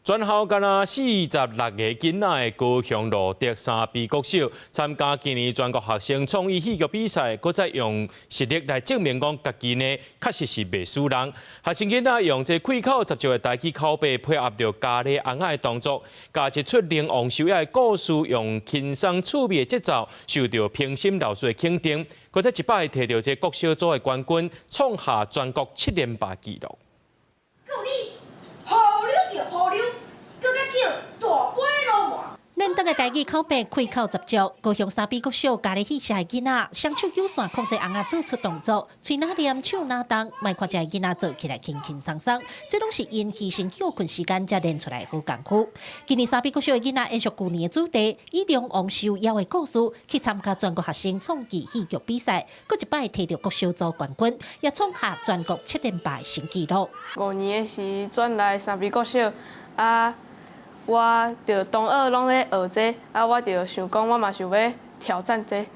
全校敢若46个囡仔的高雄路德三比国小参加今年全国学生创意戏剧比赛，搁再用实力来证明讲家己呢确实是袂输人。学生囡仔用这开口十足的台语口碑，配合着咖喱红仔的动作，加一出令王秀雅的故事，用轻松趣味的节奏，受到评审老师的肯定。搁再一摆摕到这国小组的冠军，创下全国7连霸纪录。 恁当个台语口碑开口十足，高雄三比国小家里戏社的囡仔，双手有线控制红仔做出动作，嘴哪念手哪动，卖看这囡仔做起来轻轻松松，这拢是因牺牲休困时间才练出来好功夫。今年三比国小的囡仔延续去年的主题，以梁王秀瑶的故事去参加全国学生创意戏剧比赛，搁一摆摕到国小组冠军，也创下全国7连霸的新纪录。5年的时转来三比国小啊。 我着同学拢咧学这，我着想讲，我嘛想要挑战这。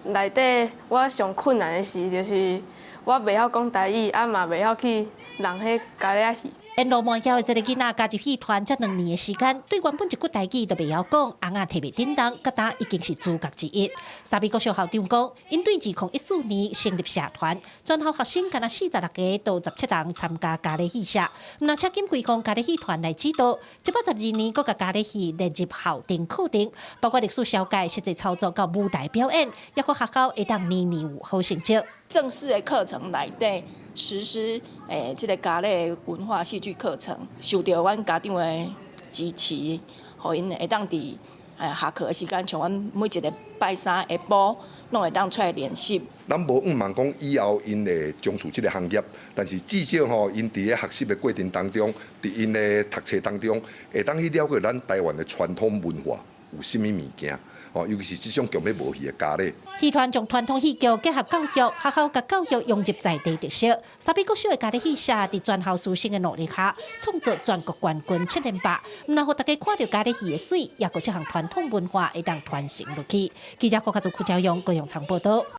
内底我上困难的是，就是我袂晓讲台语，嘛袂晓去人迄咖喱戏。因罗满晓的这个囡仔加入戏团才2年的时间，对原本一句台语都袂晓讲，红仔特别叮当，甲他已经是主角之一。三比国小校长讲，因对2014年成立社团，全校学生敢若46个到17人参加咖喱戏社，毋但请金贵公咖喱戏团来指导。112年，佮甲咖喱戏列入校定课程，包括历史小解、实际操作到舞台表演，也佮学校会当年年有好成绩。正式的课程内底实施这个咖喱文化戏剧课程，受到阮家长的支持，互因会当伫下课的时间，像阮每一个拜三下晡，拢会当出来练习。咱无望讲以后因会从事这个行业，但是至少因伫咧学习的过程当中，伫因的读册当中，会当去了解咱台湾的传统文化有甚物物件。 尤其是这种强要无戏的咖喱。戏团将传统戏剧结合教育，学校甲教育融入在地特色。三比国小的咖喱戏社伫全校师生的努力下，创造全国冠军7连霸。毋但互大家看到咖喱戏的水，也佮这项传统文化会当传承落去。记者郭家做邱朝阳高雄场报道。